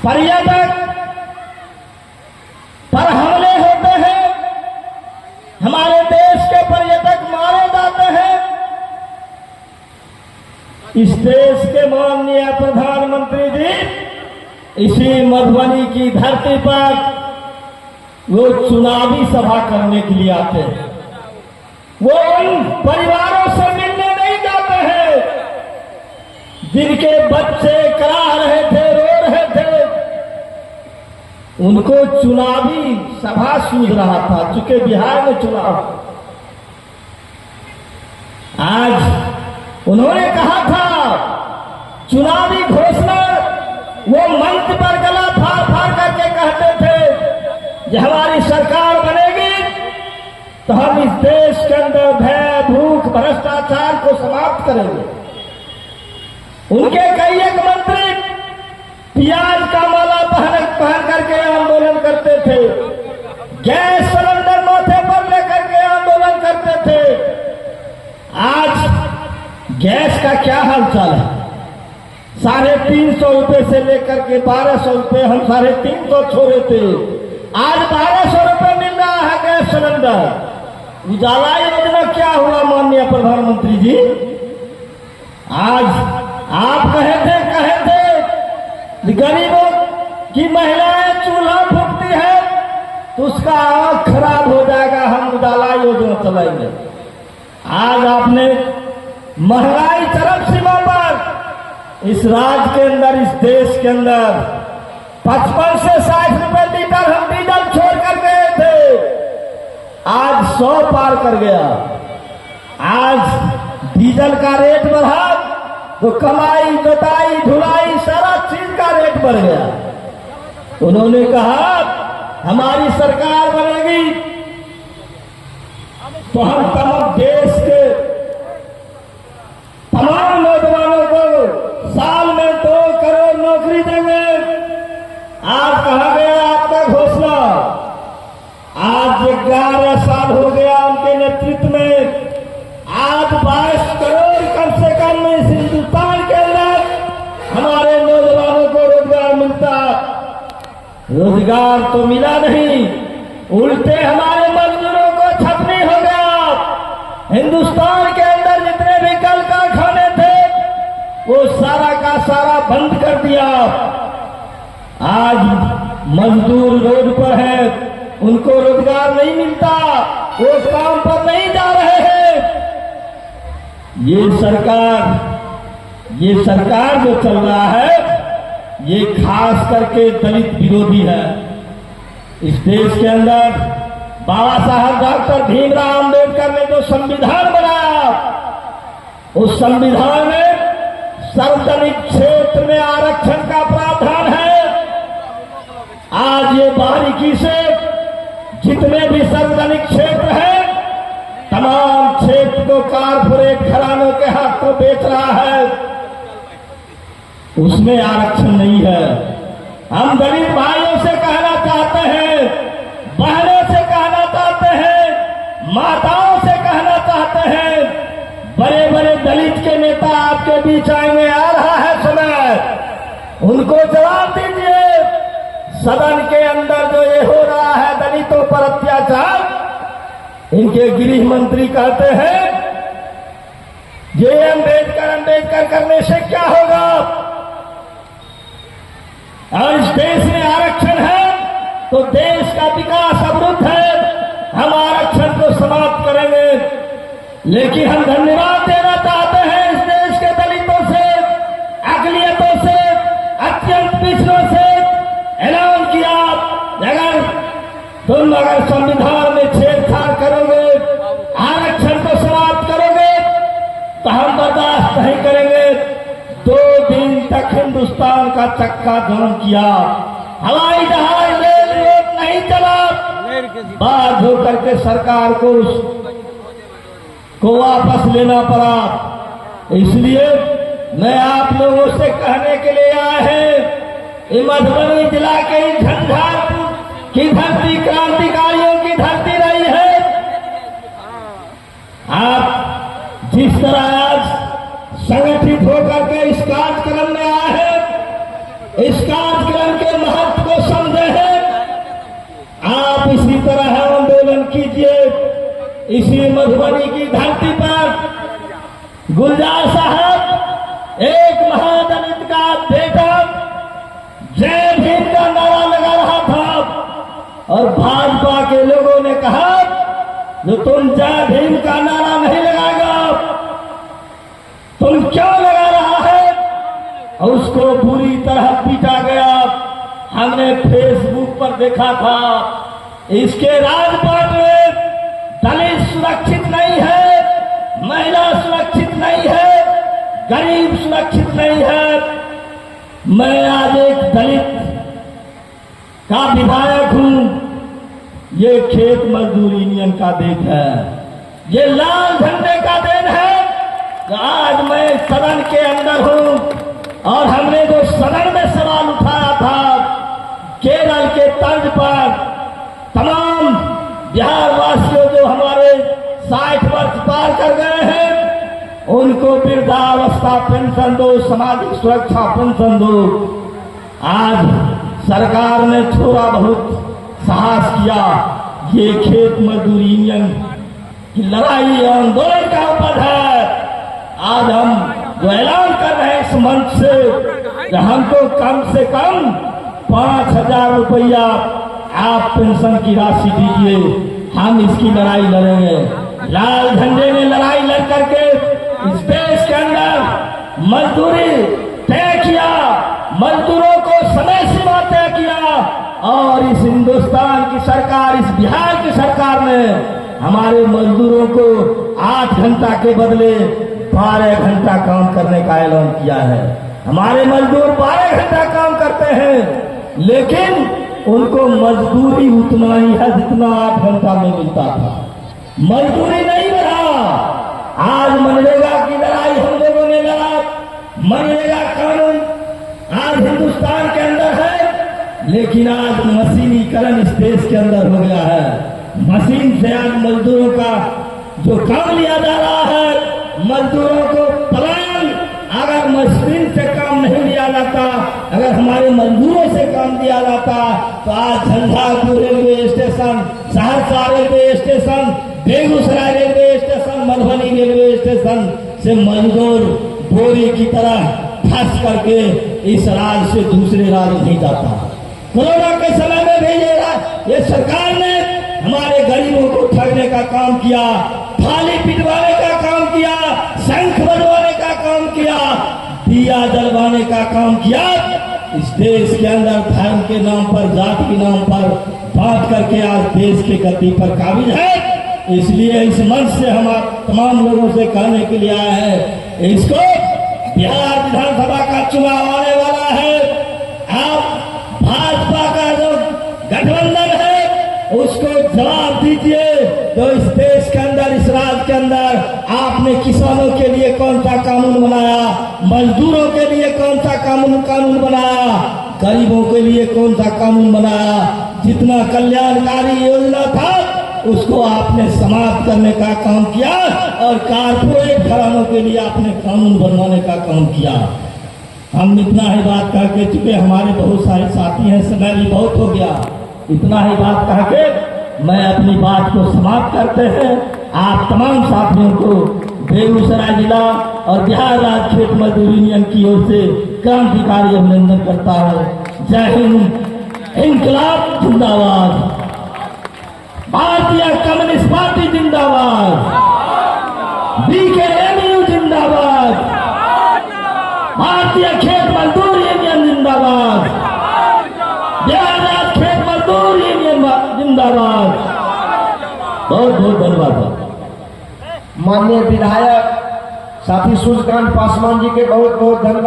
पर्यटक पर हमले होते हैं, हमारे देश के पर्यटक मारे जाते हैं। इस देश के माननीय प्रधानमंत्री जी इसी मधुबनी की धरती पर वो चुनावी सभा करने के लिए आते हैं। वो उन परिवारों से मिलने नहीं जाते हैं जिनके बच्चे करा रहे थे, रो रहे थे। उनको चुनावी सभा सूझ रहा था, चूंकि बिहार में चुनाव। आज उन्होंने कहा था चुनावी घोषणा, वो मंच पर गला फाड़ फाड़ करके कहते थे कि हमारी सरकार बनेगी तो हम इस देश के अंदर भय, भूख, भ्रष्टाचार को समाप्त करेंगे। उनके कई एक मंत्री प्याज का माला पहन करके आंदोलन करते थे, गैस सिलेंडर माथे पर लेकर के आंदोलन करते थे। आज गैस का क्या हाल चाल है? 350 रुपए से लेकर के 1200 रुपए हम 350 छोड़े थे, आज 1200 रुपए मिल रहा है गैस सिलेंडर। उजाला योजना क्या हुआ माननीय प्रधानमंत्री जी? आज आप कहे थे गरीबों की महिलाएं चूल्हा फूकती है तो उसका आंख खराब हो जाएगा, हम उजाला योजना चलाएंगे। आज आपने महंगाई चरम सीमा पर इस राज्य के अंदर, इस देश के अंदर 55 से 60 रुपए लीटर हम डीजल छोड़ कर गए थे, आज 100 पार कर गया। आज डीजल का रेट बढ़ा तो कमाई, जोताई, ढुलाई सारा चीज का रेट बढ़ गया। उन्होंने कहा हमारी सरकार बनेगी तो हम तमाम देश के तमाम नौजवानों को साल में 2 करोड़ नौकरी देंगे। आज कहा गया आपका घोषणा, आज 11 साल हो गया उनके नेतृत्व में, आज 22 करोड़ कम से कम इस हिंदुस्तान के अंदर हमारे नौजवानों को रोजगार मिलता। रोजगार तो मिला नहीं, उल्टे हमारे मजदूरों को छटनी हो गया। हिंदुस्तान के अंदर जितने भी कल कारखाने थे वो सारा का सारा बंद कर दिया। आज मजदूर रोड पर है, उनको रोजगार नहीं मिलता, वो काम पर नहीं जा रहे हैं। ये सरकार जो चल रहा है ये खास करके दलित विरोधी है। इस देश के अंदर बाबा साहब डॉक्टर भीमराव अम्बेडकर ने जो संविधान बनाया, उस संविधान में सार्वजनिक क्षेत्र में आरक्षण का प्रावधान है। आज ये बारीकी से जितने भी सार्वजनिक क्षेत्र हैं तमाम क्षेत्र को कारपोरेट घरानों के हाथों बेच रहा है, उसमें आरक्षण नहीं है। हम दलित भाइयों से कहना चाहते हैं, बहनों से कहना चाहते हैं, माताओं से कहना चाहते हैं, बड़े बड़े दलित के नेता आपके बीच आएंगे, आ रहा है समय, उनको जवाब दीजिए। सदन के अंदर जो ये हो रहा है दलितों पर अत्याचार, इनके गृह मंत्री कहते हैं ये अम्बेडकर करने से क्या होगा, और इस देश में आरक्षण है तो देश का विकास अवरुद्ध है, हम आरक्षण को समाप्त करेंगे। लेकिन हम धन्यवाद देना चाहते हैं इस देश के दलितों से, अकलियतों से, अत्यंत पिछड़ों से। ऐलान किया अगर संविधान में छेड़छाड़ करोगे, आरक्षण को समाप्त करोगे तो हम बर्दाश्त नहीं करेंगे। 2 दिन तक हिंदुस्तान का चक्का जाम किया, हवाई जहाज, रेल रोड नहीं चला, बाध्य होकर के सरकार को वापस लेना पड़ा। इसलिए मैं आप लोगों से कहने के लिए आए हैं, मधुबनी जिला के झंझारपुर की धरती क्रांतिकारियों की धरती रही है। आप जिस तरह आज संगठित होकर के इस कार्यक्रम में आए हैं, इस कार्यक्रम के मधुबनी की धरती पर गुलजार साहब एक महादलित का बेटा जय भीम का नारा लगा रहा था और भाजपा के लोगों ने कहा जो तुम जय भीम का नारा नहीं लगाएगा, तुम क्यों लगा रहा है, और उसको बुरी तरह पीटा गया। हमने फेसबुक पर देखा था। इसके राजपाट में दलित सुरक्षित नहीं है, महिला सुरक्षित नहीं है, गरीब सुरक्षित नहीं है। मैं आज एक दलित का विधायक हूं। ये खेत मजदूर यूनियन का देन है, ये लाल झंडे का देन है। तो आज मैं सदन के अंदर हूं और हमने जो सदन में सवाल उठाया था केरल के तर्ज पर तमाम बिहार वासियों जो हमारे 60 वर्ष पार कर गए हैं उनको वृद्धावस्था पेंशन दो, सामाजिक सुरक्षा पेंशन दो। आज सरकार ने थोड़ा बहुत साहस किया। ये खेत मजदूर यूनियन की लड़ाई आंदोलन का उपज है। आज हम जो ऐलान कर रहे हैं इस मंच से कि हमको कम से कम 5,000 रुपया आप पेंशन की राशि दीजिए, हम इसकी लड़ाई लड़ेंगे। लाल झंडे ने लड़ाई लड़ करके इस देश के अंदर मजदूरी तय किया, मजदूरों को समय सीमा तय किया और इस हिंदुस्तान की सरकार, इस बिहार की सरकार ने हमारे मजदूरों को 8 घंटा के बदले 12 घंटा काम करने का ऐलान किया है। हमारे मजदूर 12 घंटा काम करते हैं, लेकिन उनको मजदूरी उतना ही है जितना 8 घंटा में मिलता था। मजदूरी नहीं बढ़ा। आज मनरेगा की लड़ाई हम लोगों ने लड़ा। मनरेगा कानून आज हिंदुस्तान के अंदर है, लेकिन आज मशीनीकरण इस देश के अंदर हो गया है। मशीन से आज मजदूरों का जो काम लिया जा रहा है, मजदूरों को पलायन, अगर मशीन से काम नहीं लिया जाता, अगर हमारे मजदूरों से काम दिया जाता तो आज Jhanjharpur railway station, Saharsa railway station, Begusarai railway station, Madhubani railway station से मजदूर बोरी की तरह फंस करके इस राज्य से दूसरे राज्य नहीं जाता। कोरोना के समय में भी ये सरकार ने हमारे गरीबों को ठगने का काम किया, थाली पिटवाने का काम किया, शंख बजवाने का काम किया, दिया जलवाने का काम किया। इस देश के अंदर धर्म के नाम पर, जाति के नाम पर बांट करके आज देश के गद्दी पर काबिज है। इसलिए इस मंच से हम तमाम लोगों से कहने के लिए आए हैं, इसको बिहार विधानसभा का चुनाव आने वाला है। आप भाजपा का जो गठबंधन है उसको जवाब दीजिए। तो इस देश के अंदर, इस राज्य के अंदर आपने किसानों के लिए कौन सा कानून बनाया, मजदूरों के लिए कौन सा कानून बनाया, गरीबों के लिए कौन सा कानून बनाया। जितना कल्याणकारी योजना था उसको आपने समाप्त करने का काम किया और कारपोरेट घरानों के लिए आपने कानून बनवाने का काम किया। हम इतना ही बात कह के चुके, हमारे बहुत सारे साथी हैं, समय भी बहुत हो गया। इतना ही बात कह के मैं अपनी बात को समाप्त करते हैं। आप तमाम साथियों को बेगूसराय जिला और बिहार राज्य खेत मजदूर यूनियन की ओर से क्रांतिकारी अभिनंदन करता हूँ। जय हिंद। इंकलाब जिंदाबाद। भारतीय कम्युनिस्ट पार्टी जिंदाबाद। बीकेएमयू जिंदाबाद। भारतीय खेत मजदूर यूनियन जिंदाबाद। बिहार राज्य खेत मजदूर यूनियन जिंदाबाद। बहुत बहुत धन्यवाद। माननीय विधायक साथी सूर्यकांत पासवान जी के बहुत बहुत धन्यवाद।